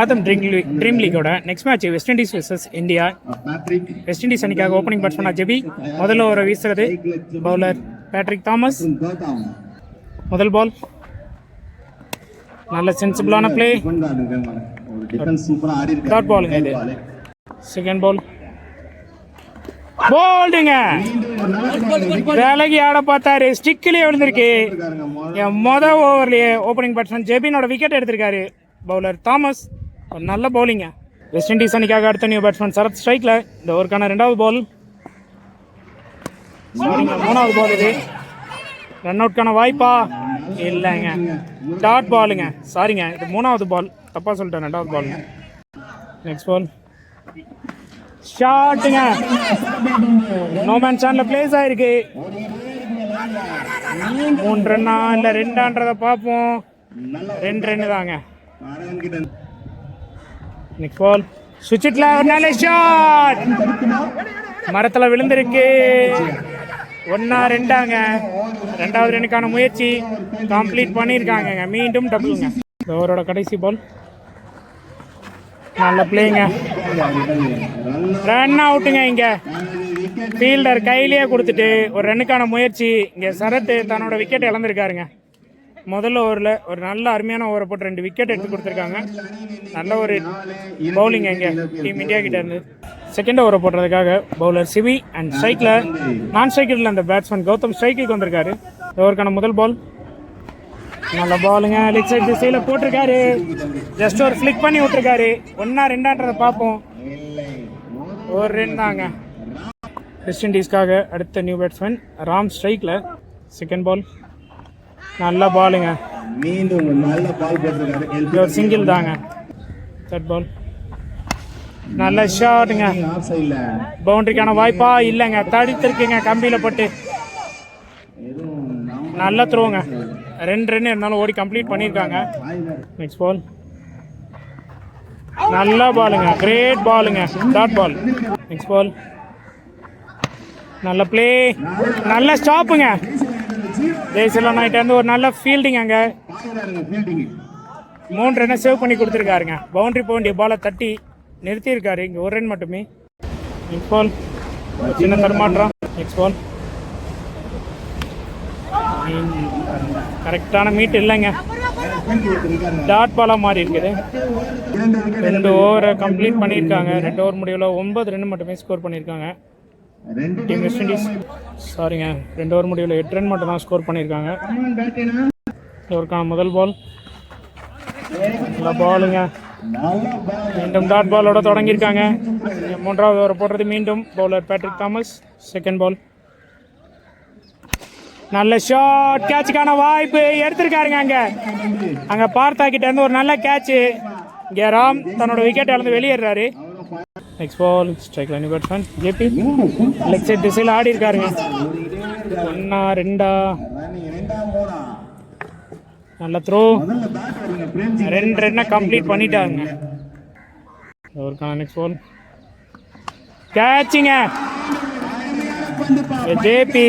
Adam dream லீகோட next match West Indies vs India. West Indies அணிக்காக opening batsman JP முதல்ல ஓவரை வீசுறது. Bowler Patrick Thomas. முதல் பால் நல்ல சென்சிபிளான பிளே. டாட் பாலுங்க இது. செகண்ட் பால் போல்டுங்க. விலகி ஆட பார்த்தாரு, ஸ்டிக்லேயே விழுந்திருக்கு. மொதல் ஓவர்லேயே ஓப்பனிங் பேட்ஸ்மேன் ஜெபினோட விக்கெட் எடுத்திருக்காரு பவுலர் தாமஸ். ஒரு நல்ல பவுலிங்க. வெஸ்ட் இண்டீஸ் அணிக்காக அடுத்த நியூ பேட்ஸ்மேன் சரத் ஸ்ட்ரைக்ல. இந்த ஓவருக்கான ரெண்டாவது பால். மூணாவது பால் இது. ரன் அவுட்கான வாய்ப்பா இல்லைங்க. டாட் பாலுங்க. சாரிங்க, இது மூணாவது பால், தப்பா சொல்லிட்டேன். ரெண்டாவது பாலுங்க. நெக்ஸ்ட் பால் ஷாட்டுங்க. நோமேன் சான்ல பிளேஸ் ஆயிருக்கு. 3 ரன்னா இல்லை 2 பார்ப்போம். 2 ரன்னு தாங்க. நெக்ஸ்ட் பால் சுவிட்ச்ல ஒரு நல்ல ஷாட். மரத்தில் விழுந்திருக்கு. 1-2ங்க. ரெண்டாவது ரன்னுக்கான முயற்சி கம்ப்ளீட் பண்ணியிருக்காங்க. மீண்டும் டபுளுங்க. ஓவரோட கடைசி பால். நல்ல பிளேங்க. ரன் அவுட்டுங்க. இங்க ஃபீல்டர் கையிலேயே கொடுத்துட்டு ஒரு ரன்னுக்கான முயற்சி. இங்க சரத் தன்னோட விக்கெட் இழந்திருக்காருங்க. முதல்ல ஓவரில் ஒரு நல்ல அருமையான ஓவரை போட்டு 2 விக்கெட் எடுத்து கொடுத்துருக்காங்க. நல்ல ஒரு பவுலிங் இங்கே டீம் இந்தியா கிட்ட இருந்து. செகண்ட் ஓவரை போடுறதுக்காக பவுலர் சிவி அண்ட் ஸ்ட்ரைக்கில் நான் ஸ்ட்ரைக்கில் அந்த பேட்ஸ்மேன் கௌதம் ஸ்ட்ரைக்கு வந்திருக்காரு. ஓவருக்கான முதல் பால் நல்ல பாலுங்க. லெக் சைட் திசையில் போட்டிருக்காரு. ஜஸ்ட் ஒரு ஃபிளிக் பண்ணி விட்டுருக்காரு. 1-2 பார்ப்போம். ஒரு ரன் தாங்க. வெஸ்ட் இண்டீஸ்க்காக அடுத்த நியூ பேட்ஸ்மேன் ராம் ஸ்ட்ரைக்கில். செகண்ட் பால் நல்ல பாலுங்க. மீண்டும் நல்ல பால் போட்டிருக்காரு. ஒரு சிங்கிள் தாங்க. தேர்ட் பால் நல்ல ஷாட்டுங்க. பவுண்டரிக்கான வாய்ப்பா இல்லைங்க. தடித்திருக்குங்க கம்பியில் பட்டு. நல்ல த்ரோங்க. 2 ரன் இருந்தாலும் ஓடி கம்ப்ளீட் பண்ணியிருக்காங்க. நெக்ஸ்ட் பால் நல்ல பாலுங்க. கிரேட் பாலுங்க. Dot ball. நெக்ஸ்ட் பால் நல்ல பிளே. நல்ல ஸ்டாப்புங்க. ஜெய்சலா நாயிட்ட ஒரு நல்ல ஃபீல்டிங். அங்கே 3 ரன்னை சேவ் பண்ணி கொடுத்துருக்காருங்க. பவுண்டரி போக வேண்டிய பாலை தட்டி நிறுத்தியிருக்காரு. இங்கே 1 ரன் மட்டுமே. நெக்ஸ்ட் பால் சின்ன தடுமாற்றம். நெக்ஸ்ட் பால் கரெக்டான மீட் இல்லைங்க. டாட் பாலாக மாறி இருக்குது. 2 ஓவரை கம்ப்ளீட் பண்ணியிருக்காங்க. 2 ஓவர் முடிவில் 9 ரன் மட்டுமே ஸ்கோர் பண்ணியிருக்காங்க. டீம் வெஸ்ட் இண்டீஸ் சாரிங்க 2 ஓவர் முடிவில் 8 ரன் மட்டும் தான் ஸ்கோர் பண்ணியிருக்காங்க. ஓவருக்கான முதல் பால் நல்ல பாலுங்க. மீண்டும் டாட் பாலோட தொடங்கியிருக்காங்க. 3வது ஓவர் போடுறது மீண்டும் bowler Patrick Thomas. Second ball நல்ல ஷாட். கேட்சுக்கான வாய்ப்பு எடுத்திருக்காருங்க. அங்கே பார்த்தா கிட்ட இருந்து ஒரு நல்ல கேட்சு. இங்கே ராம் தன்னோட விக்கெட் இழந்து வெளியேறாரு. Next ball strike line batsman JP leg side திசையில் ஆடி இருக்காருங்க. 1-2 நல்ல த்ரோ. 2 ரன்னை கம்ப்ளீட் பண்ணிட்டாங்க. நெக்ஸ்ட் பால் கேட்சிங்க. ஜேபி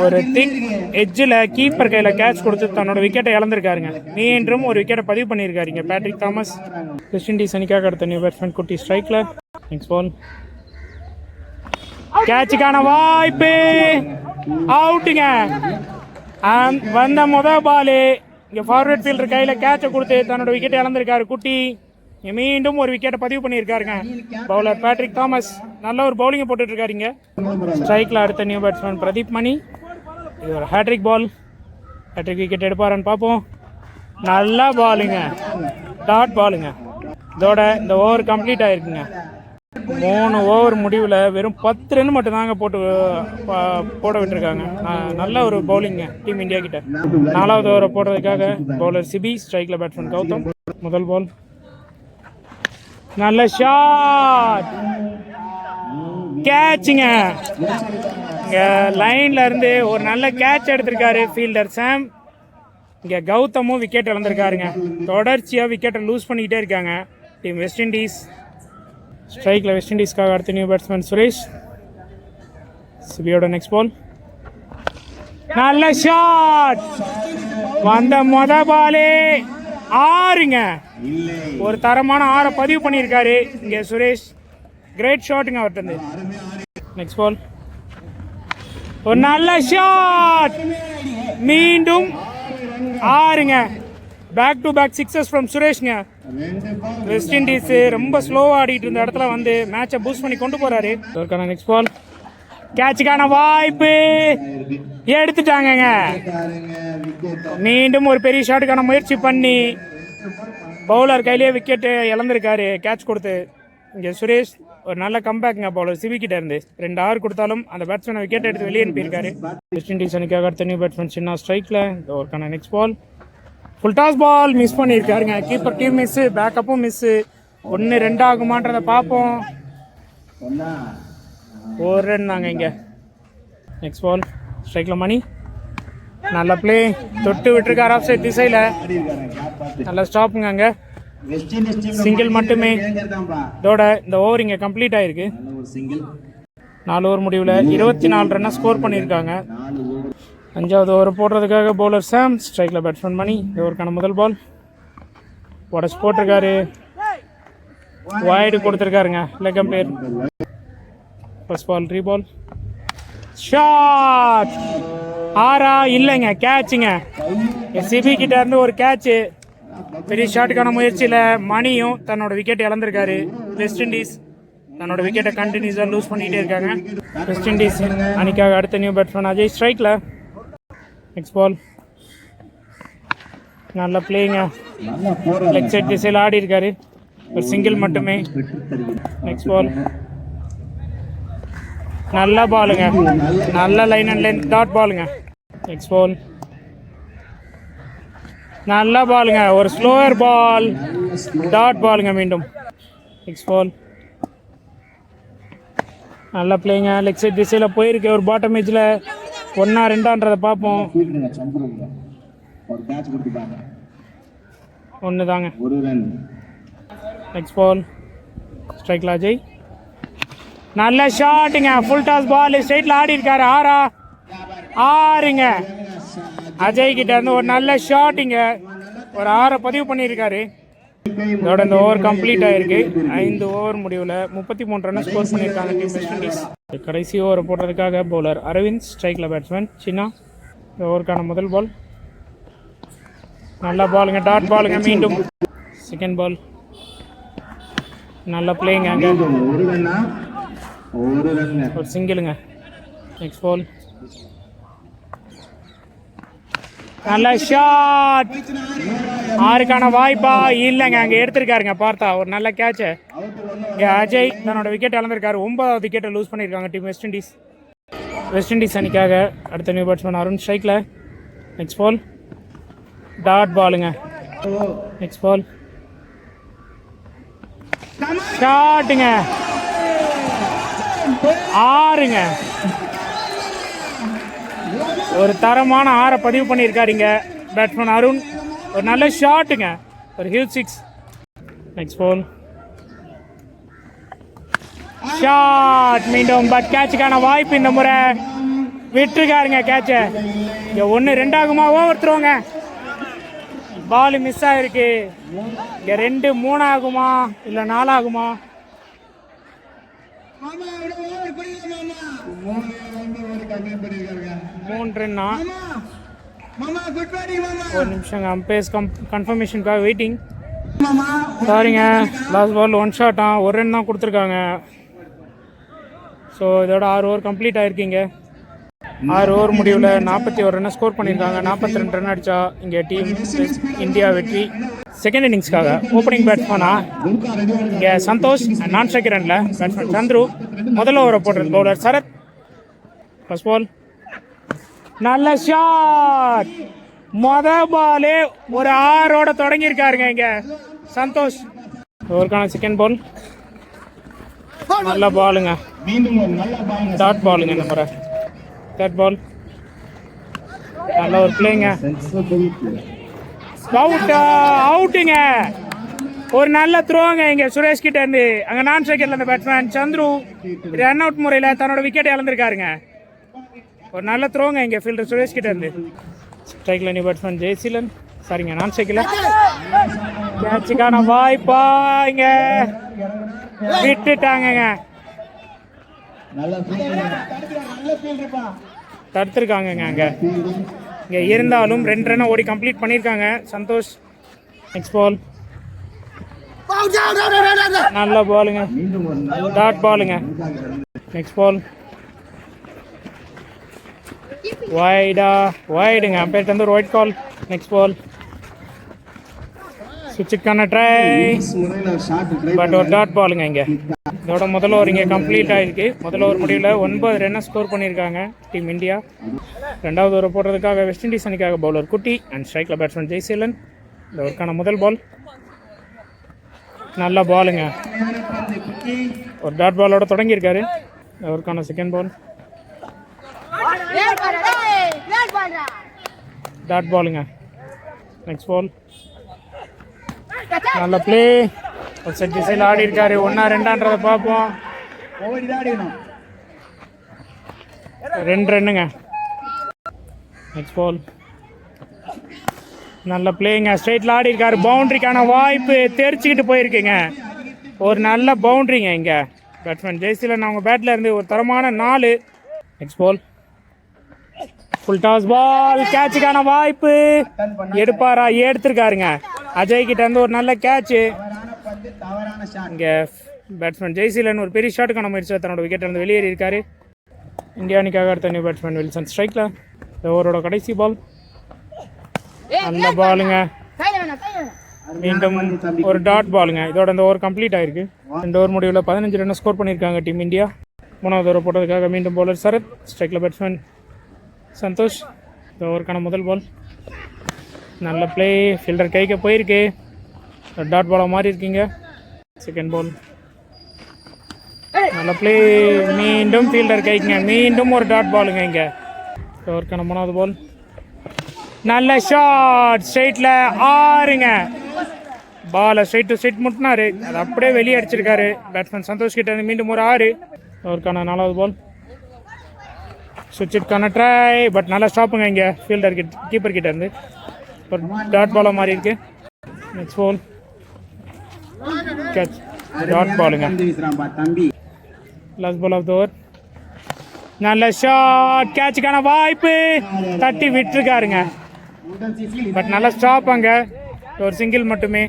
ஒரு திக் எட்ஜில் கீப்பர் கையில் கேட்ச் கொடுத்து தன்னோட விக்கெட்டை இழந்திருக்காருங்க. மீண்டும் ஒரு விக்கெட்டை பதிவு பண்ணியிருக்காருங்க பேட்ரிக் தாமஸ். வெஸ்ட் இண்டீஸ் அணிக்காக அடுத்த நியூ பேட்ஸ்மேன் குட்டி ஸ்ட்ரைக்கில். நெக்ஸ்ட் பால் கேட்சுக்கான வாய்ப்பு அவுட்டுங்க. வந்த முதல் பாலு இங்கே ஃபார்வர்ட் ஃபீல்டர் கையில் கேட்சை கொடுத்து தன்னோட விக்கெட்டை இழந்திருக்காரு குட்டி. மீண்டும் ஒரு விக்கெட்டை பதிவு பண்ணியிருக்காருங்க பவுலர் பேட்ரிக் தாமஸ். நல்ல ஒரு பவுலிங்கை போட்டுட்ருக்காருங்க. ஸ்ட்ரைக்கில் அடுத்த நியூ பேட்ஸ்மேன் பிரதீப் மணி. இது ஒரு ஹேட்ரிக் பால். ஹேட்ரிக் விக்கெட் எடுப்பாரான்னு பார்ப்போம். நல்ல பாலுங்க. டாட் பாலுங்க. இதோட இந்த ஓவர் கம்ப்ளீட் ஆகிருக்குங்க. 3 ஓவர் முடிவில் வெறும் 10 ரன் மட்டும் தாங்க போட விட்டுருக்காங்க. நல்ல ஒரு பவுலிங்க டீம் இந்தியா கிட்ட. 4வது ஓவரை போடுறதுக்காக பவுலர் சிபி ஸ்ட்ரைக்கில் பேட்ஸ்மேன் கௌதம். முதல் பால் நல்ல ஷாட். கேட்சுங்க. இங்கே லைன்ல இருந்து ஒரு நல்ல கேட்ச் எடுத்திருக்காரு ஃபீல்டர் சாம். இங்கே கௌதமும் விக்கெட் இழந்திருக்காருங்க. தொடர்ச்சியாக விக்கெட்டை லூஸ் பண்ணிக்கிட்டே இருக்காங்க டீம் வெஸ்ட் இண்டீஸ். ஸ்ட்ரைக்கில் வெஸ்ட் இண்டீஸ்க்காக அடுத்த நியூ பேட்ஸ்மேன் சுரேஷ். சிபியோட நெக்ஸ்ட் பால் நல்ல ஷாட். வந்த மொத பாலே 6ங்க. ஒரு தரமான 6 பதிவு பண்ணியிருக்காரு இங்கே சுரேஷ். கிரேட் ஷாட்டுங்க அவர்கிட்ட. நெக்ஸ்ட் பால் ஒரு நல்ல ஷாட், மீண்டும் 6ங்க. Back to back sixes from சுரேஷ்ங்க. வெஸ்ட் இண்டீஸ் ரொம்ப ஸ்லோவாக ஆடிட்டு இருந்த இடத்துல வந்து மேட்சை பூஸ்ட் பண்ணி கொண்டு போறாரு. நெக்ஸ்ட் பால் கேட்சுக்கான வாய்ப்பு எடுத்துட்டாங்கங்க. மீண்டும் ஒரு பெரிய ஷாட்டுக்கான முயற்சி பண்ணி பவுலர் கையிலேயே விக்கெட்டு இழந்திருக்காரு கேட்ச் கொடுத்து. இங்கே சுரேஷ் ஒரு நல்ல கம்பேக்குங்க பவுலர் சிவிக்கிட்ட இருந்து 2 6 கொடுத்தாலும் அந்த பேட்ஸ்மேனை விக்கெட் எடுத்து வெளியே அனுப்பியிருக்காரு. வெஸ்ட் இண்டீஸ் அணிக்காக அடுத்த நியூ பேட்ஸ்மேன் சின்ன ஸ்ட்ரைக்கில் ஒருக்கான next ball full toss ball miss பண்ணியிருக்காருங்க. கீப்பர் டீம் மிஸ்ஸு, பேக்கப்பும் மிஸ்ஸு. 1-2 ஆகுமான்றதை பார்ப்போம். ஒரு ரன் தாங்க இங்கே. நெக்ஸ்ட் பால் ஸ்ட்ரைக்கில் மணி நல்ல பிளே, தொட்டு விட்டுருக்காரு ஆஃப் சைட் திசையில். நல்ல ஸ்டாப்புங்க அங்கே, சிங்கிள் மட்டுமே. இதோட இந்த ஓவர் இங்கே கம்ப்ளீட் ஆயிருக்கு. 4 ஓவர் முடிவில் 24 ரன்னை ஸ்கோர் பண்ணியிருக்காங்க. 5வது ஓவர் போடுறதுக்காக பவுலர் சாம், ஸ்ட்ரைக்கில் பேட்ஸ்மேன் மணி. இந்த ஓவருக்கான முதல் பால் உடச்சு போட்டிருக்காரு, வைடு கொடுத்துருக்காருங்க லெக் அம்பையர். ஃபர்ஸ்ட் பால் ரீபால் ஷாட், 6 இல்லைங்க, கேட்சுங்க. சிபி கிட்ட இருந்து ஒரு கேட்சு. பெரிய ஷாட்டுக்கான முயற்சியில் மணியும் தன்னோட விக்கெட் இழந்திருக்காரு. வெஸ்ட் இண்டீஸ் தன்னோட விக்கெட்டை கண்டினியூஸாக லூஸ் பண்ணிகிட்டே இருக்காங்க. வெஸ்ட் இண்டீஸ் அணிக்காக அடுத்த நியூ பேட்ஸ்மேன் அஜய் ஸ்ட்ரைக்கில். நெக்ஸ்ட் பால் நல்ல பிளேயிங்க, லெக் சைட் திசையில் ஆடி இருக்காரு. ஒரு சிங்கிள் மட்டுமே. நெக்ஸ்ட் பால் நல்ல பாலுங்க, நல்ல லைன் அண்ட் லைன் டாட் பாலுங்க. நெக்ஸ்ட் பால் நல்ல பாலுங்க, ஒரு ஸ்லோயர் பால் டாட் பாலுங்க மீண்டும். நெக்ஸ்ட் பால் நல்ல பிளேயிங்க, லெக் சைட் திசையில் போயிருக்கு. ஒரு பாட்டம் ஏஜில் 1-2 பார்ப்போம். 1 தாங்க. நெக்ஸ்ட் பால் ஸ்ட்ரைக்கில் அஜய் நல்ல ஷாட்டுங்க, ஃபுல் டாஸ் பால் ஸ்ட்ரைட்டில் ஆடி இருக்காரு. 6ங்க. அஜய் கிட்ட இருந்து ஒரு நல்ல ஷாட்டுங்க, ஒரு 6 பதிவு பண்ணியிருக்காரு. இதோட இந்த ஓவர் கம்ப்ளீட் ஆயிருக்கு. 5 ஓவர் முடிவில் 33 ரன் ஸ்கோர் பண்ணியிருக்காங்க டீம் வெஸ்ட் இண்டீஸ். கடைசி ஓவர் போடுறதுக்காக பவுலர் அரவிந்த், ஸ்ட்ரைக்கில் பேட்ஸ்மேன் சின்னா. இந்த ஓவருக்கான முதல் பால் நல்ல பாலுங்க, டாட் பாலுங்க மீண்டும். செகண்ட் பால் நல்ல பிளேயிங்க, அங்கே ஒரு சிங்கிளுங்க. நெக்ஸ்ட் பால் நல்ல ஷாட், 6க்கான வாய்ப்பா இல்லைங்க, அங்கே எடுத்திருக்காருங்க பார்த்தா. ஒரு நல்ல கேட்சு. இங்கே அஜய் தன்னோட விக்கெட் இழந்திருக்காரு. 9வது விக்கெட்டை லூஸ் பண்ணியிருக்காங்க team West Indies. West Indies அணிக்காக அடுத்த நியூ பேட்ஸ்மேன் அருண் ஸ்ட்ரைக்கில். நெக்ஸ்ட் பால் டாட் பாலுங்க. நெக்ஸ்ட் பால் ஷாட்டுங்க, 6ங்க. ஒரு தரமான 6 பதிவு பண்ணியிருக்காருங்க பேட்ஸ்மேன் அருண். ஒரு நல்ல ஷாட்டுங்க, ஒரு ஹியூஜ் 6. நெக்ஸ்ட் பால் ஷாட் மீண்டும், பட் கேட்சுக்கான வாய்ப்பு இந்த முறை விட்டுருக்காருங்க கேட்சை. இங்கே 1-2 ஆகுமா? ஓவர் த்ரோங்க, பால் மிஸ் ஆகிருக்கு. இங்கே 2-3 ஆகுமா இல்லை 4 ஆகுமா? 3 ரன்னா. ஒரு நிமிஷங்க, அம்பையர்ஸ் கன்ஃபர்மேஷனுக்காக வெயிட்டிங். சாரிங்க, லாஸ்ட் பால் 1 ஷாட்டா, 1 ரன் தான் கொடுத்துருக்காங்க. ஸோ இதோட 6 ஓவர் கம்ப்ளீட் ஆகிருக்கீங்க. 6 ஓவர் முடிவில் 41 ரன்னை ஸ்கோர் பண்ணியிருக்காங்க. 42 ரன் அடித்தா இங்கே டீம் இந்தியா வெற்றி. செகண்ட் இன்னிங்ஸ்க்காக ஓப்பனிங் பேட்ஸ்மேனா இங்கே சந்தோஷ், நான் ஸ்ட்ரைக்கர் ரனில் பேட்ஸ்மேன் சந்துரு. முதல் ஓவரை போடுறது பவுலர் சரத். ஃபர்ஸ்ட் பால் நல்ல ஷாட், பாலே ஒரு 6ஓட தொடங்கியிருக்காருங்க இங்கே சந்தோஷ். ஓவருக்கான செகண்ட் பால் நல்ல பாலுங்க, டாட் பாலுங்க. இந்த முறை தேர்ட் பால் நல்ல ஒரு பிளேங்க, அவுட்டுங்க. ஒரு நல்ல த்ரோங்க இங்கே சுரேஷ் கிட்ட இருந்து. அங்கே நான் ஸ்ட்ரைக்கரில் இருந்த பேட்ஸ்மேன் சந்துரு ரன் அவுட் முறையில் தன்னோட விக்கெட்டை இழந்திருக்காருங்க. ஒரு நல்ல த்ரோங்க இங்கே ஃபீல்டர் சுரேஷ் கிட்ட இருந்து. ஸ்ட்ரைக்கில் நீ பேட்ஸ்மேன் ஜெயசீலன், சரிங்க நான் சைக்கிள் கேட்சுக்கான வாய்ப்பா இங்க விட்டுட்டாங்கங்க. தடுத்துருக்காங்கங்க அங்க. இங்க இருந்தாலும் 2 ரன் ஓடி கம்ப்ளீட் பண்ணியிருக்காங்க சந்தோஷ். நெக்ஸ்ட் பால் நல்ல பாலுங்க, டாட் பாலுங்க. நெக்ஸ்ட் பால் வைடுங்க, அம்பேர்ட் வந்து ஒரு ஒயிட் கால். நெக்ஸ்ட் பால் சுவிட்சுக்கான ட்ரை பட் ஒரு டாட் பாலுங்க. இங்கே இதோட முதல் ஓவர் இங்கே கம்ப்ளீட் ஆகிருக்கு. முதல் ஓவர் முடிவில் 9 ரன்னை ஸ்கோர் பண்ணியிருக்காங்க டீம் இந்தியா. 2வது ஓவர் போடுறதுக்காக வெஸ்ட் இண்டீஸ் அணிக்காக பவுலர் குட்டி அண்ட் ஸ்ட்ரைக்கில் பேட்ஸ்மேன் ஜெய்சீலன். இந்த ஓவருக்கான முதல் பால் நல்ல பாலுங்க, ஒரு டாட் பாலோட தொடங்கியிருக்காரு. இந்த ஓவருக்கான செகண்ட் பால் டாட் பாலுங்க. நெக்ஸ்ட் பால் நல்ல பிளே, ஒரு செட் திசையில் ஆடி இருக்காரு. 1-2 பார்ப்போம். 2 ரன்னுங்க. நெக்ஸ்ட் பால் நல்ல பிளேங்க, ஸ்ட்ரைட்டில் ஆடி இருக்காரு. பவுண்டரிக்கான வாய்ப்பு தெரிச்சுக்கிட்டு போயிருக்குங்க. ஒரு நல்ல பவுண்டரிங்க இங்கே. பேட்ஸ்மேன் ஜெய்சீலன் அவங்க பேட்டில் இருந்து ஒரு தரமான 4. Next ball full toss ball, கேட்சுக்கான வாய்ப்பு எடுப்பாரா? எடுத்திருக்காருங்க. அஜய் கிட்ட இருந்து ஒரு நல்ல கேட்சு. இங்கே பேட்ஸ்மேன் ஜெய்சீலன் ஒரு பெரிய ஷாட்டுக்கான முயற்சியில் தன்னோட விக்கெட் இருந்து வெளியேறி இருக்காரு. இந்தியா அணிக்காக அடுத்த நியூ பேட்ஸ்மேன் வில்சன் ஸ்ட்ரைக்கில். இந்த ஓவரோட கடைசி பால் நல்ல பாலுங்க, மீண்டும் ஒரு டாட் பாலுங்க. இதோட இந்த ஓவர் கம்ப்ளீட் ஆயிருக்கு. 2 ஓவர் முடிவில் 15 ரன் ஸ்கோர் பண்ணியிருக்காங்க டீம் இந்தியா. 3வது ஓவர் போட்டதுக்காக மீண்டும் பவுலர் சரத், ஸ்ட்ரைக்கில் பேட்ஸ்மேன் சந்தோஷ். இந்த ஓவருக்கான முதல் பால் நல்ல பிளே, ஃபீல்டர் கைக்கு போயிருக்கு. டாட் பாலாக மாறி இருக்கீங்க. செகண்ட் பால் நல்ல பிளே, மீண்டும் ஃபீல்டர் கைக்குங்க, மீண்டும் ஒரு டாட் பாலுங்க. இங்கே ஓவருக்கான 3வது பால் நல்ல ஷாட், ஸ்ட்ரைட்டில் 6ங்க. பாலை ஸ்ட்ரைட் டு ஸ்ட்ரைட் முட்டினாரு, அது அப்படியே வெளியே அடிச்சிருக்காரு பேட்ஸ்மேன் சந்தோஷ் கிட்ட இருந்து. மீண்டும் ஒரு 6. அவருக்கான 4வது பால் சுவிட்சுக்கான ட்ரை பட் நல்லா ஸ்டாப்புங்க. இங்கே ஃபீல்டர் கீப்பர் கிட்ட இருந்து ஒரு டாட் பாலாக மாறி இருக்கு. நெக்ஸ்ட் பால் கேட்ச், டாட் பாலுங்க. Last ball of the over நல்ல ஷாட், கேட்சுக்கான வாய்ப்பு தட்டி விட்டுருக்காருங்க. பட் நல்லா ஸ்டாப் அங்கே, ஒரு சிங்கிள் மட்டுமே.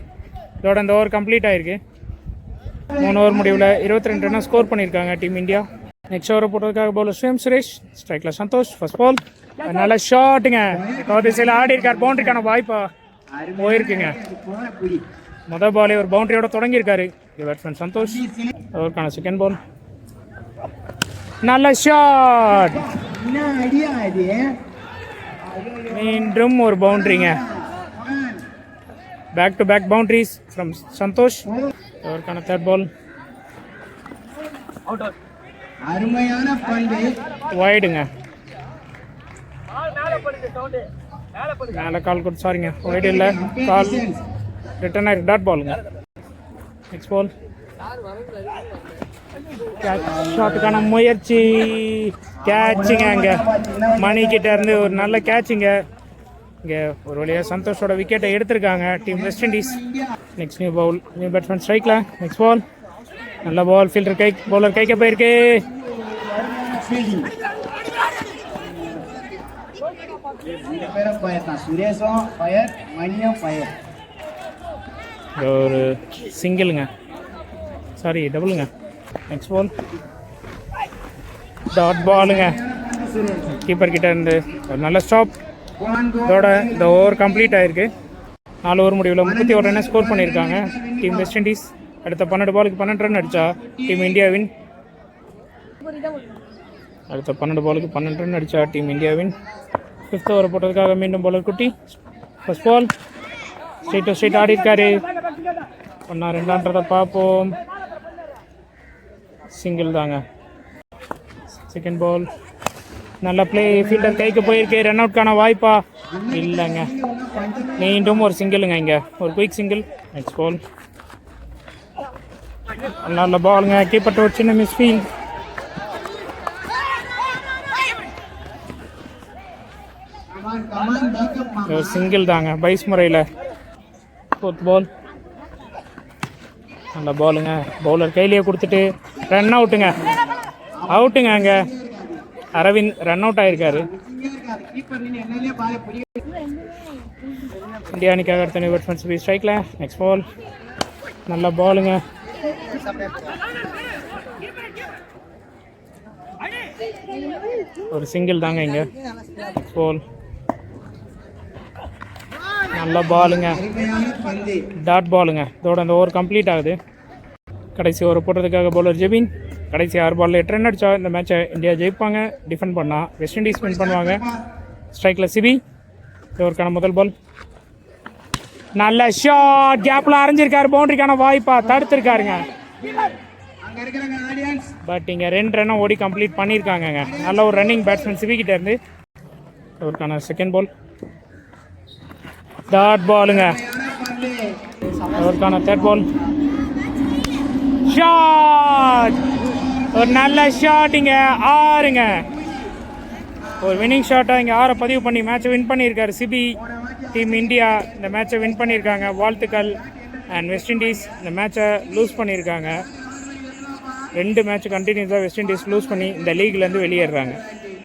இதோட இந்த ஓவர் கம்ப்ளீட் ஆயிருக்கு. 3 ஓவர் முடிவில் 22 ரன் ஸ்கோர் பண்ணியிருக்காங்க டீம் இந்தியா. நெக்ஸ்ட் ஓவர் போட்டதுக்காக பவுலர் ஸ்ரீம் சுரேஷ், ஸ்ட்ரைக்கில் சந்தோஷ். ஃபர்ஸ்ட் பால் நல்ல ஷாட்டுங்க, திசையில் ஆடி இருக்கார். பவுண்டரிக்கான வாய்ப்பா போயிருக்குங்க. முதல் பாலே ஒரு பவுண்டரியோட தொடங்கியிருக்காரு பேட்ஸ்மேன் சந்தோஷ். அவருக்கான செகண்ட் பால் நல்ல ஷாட், மீண்டும் ஒரு பவுண்டரிங்க. Back to back boundaries from Santosh. அவருக்கான தேர்ட் பால் வைடுங்க. மேலே கால் கொடுத்து, சாரிங்க வைடு இல்லை, கால் ரிட்டர்ன் ஆயிருக்கு. டாட் பாலுங்க. நெக்ஸ்ட் பால் ஷாட்டுக்கான முயற்சி, கேட்சுங்க. அங்கே மணிக்கிட்ட இருந்து ஒரு நல்ல கேட்சுங்க. இங்கே ஒரு வழியாக சந்தோஷோட விக்கெட்டை எடுத்திருக்காங்க team West Indies. Next new batsman ஸ்ட்ரைக்கில். நெக்ஸ்ட் பால் நல்ல பால், ஃபீல்டர் பவுலர் கைக்க போயிருக்கு. ஒரு சிங்கிளுங்க, சாரி டபுளுங்க. நெக்ஸ்ட் பால் டாட் பாலுங்க, கீப்பர் கிட்ட இருந்து ஒரு நல்ல ஸ்டாப். இதோட இந்த ஓவர் கம்ப்ளீட் ஆயிருக்கு. 4 ஓவர் முடிவில் 31 ரன் ஸ்கோர் பண்ணியிருக்காங்க டீம் வெஸ்ட் இண்டீஸ். அடுத்த 12 பாலுக்கு 12 ரன் அடித்தா டீம் இந்தியாவின். அடுத்த 12 பாலுக்கு 12 ரன் அடித்தா டீம் இந்தியாவின். 5th ஓவர் போட்டதுக்காக மீண்டும் bowler Kutty. First ball straight to straight ஆடி இருக்காரு. 1-2 பார்ப்போம். சிங்கிள் தாங்க. செகண்ட் பால் நல்ல பிளே, ஃபீல்டர் கைக்கு போயிருக்கு. ரன் அவுட்கான வாய்ப்பா இல்லைங்க, மீண்டும் ஒரு சிங்கிளுங்க. இங்கே ஒரு குயிக் சிங்கிள். நெக்ஸ்ட் பால் நல்ல பாலுங்க, கீப்பர் ஒரு சின்ன மிஸ் ஃபீல்ட். ஒரு சிங்கிள் தாங்க பைஸ் முறையில். 4th பால். நல்ல பாலுங்க. பவுலர் கையிலேயே கொடுத்துட்டு ரன் அவுட்டுங்க. அவுட்டுங்க. அங்கே அரவிந்த் ரன் அவுட் ஆகிருக்காரு. இந்தியா அணிக்காக அடுத்த பேட்ஸ்மேன் சுபி ஸ்ட்ரைக்கில். Next ball. நல்ல பாலுங்க. ஒரு சிங்கிள் தாங்க இங்கே. பால். நல்ல பாலுங்க. டாட் பாலுங்க. இதோட அந்த ஓவர் கம்ப்ளீட் ஆகுது. கடைசி ஓவர் போடுறதுக்காக பவுலர் ஜெபின். கடைசி 6 பாலில் 8 ரன் அடிச்சா இந்த மேட்சை இந்தியா ஜெயிப்பாங்க. டிஃபெண்ட் பண்ணால் வெஸ்ட் இண்டீஸ் வின் பண்ணுவாங்க. ஸ்ட்ரைக்கில் சிபி. இவருக்கான முதல் பால். நல்ல ஷாட். கேப்பில் அரைஞ்சிருக்காரு. பவுண்டரிக்கான வாய்ப்பா தடுத்துருக்காருங்க. பட் இங்கே 2 ரன்னும் ஓடி கம்ப்ளீட் பண்ணியிருக்காங்கங்க. நல்ல ஒரு ரன்னிங் பேட்ஸ்மேன் சிபி கிட்ட இருந்து. இவருக்கான செகண்ட் பால். டாட் பாலுங்க. அவருக்கான தேர்ட் பால். ஷாட். ஒரு நல்ல ஷாட். இங்கே 6ங்க. ஒரு வின்னிங் ஷாட்டாக இங்கே 6 பதிவு பண்ணி மேட்சை வின் பண்ணியிருக்காரு சிபி. டீம் இந்தியா இந்த மேட்சை வின் பண்ணியிருக்காங்க. வாழ்த்துக்கள். அண்ட் வெஸ்ட் இண்டீஸ் இந்த மேட்சை லூஸ் பண்ணியிருக்காங்க. 2 மேட்ச் கண்டினியூஸாக வெஸ்ட் இண்டீஸ் லூஸ் பண்ணி இந்த லீக்லேருந்து வெளியேறாங்க.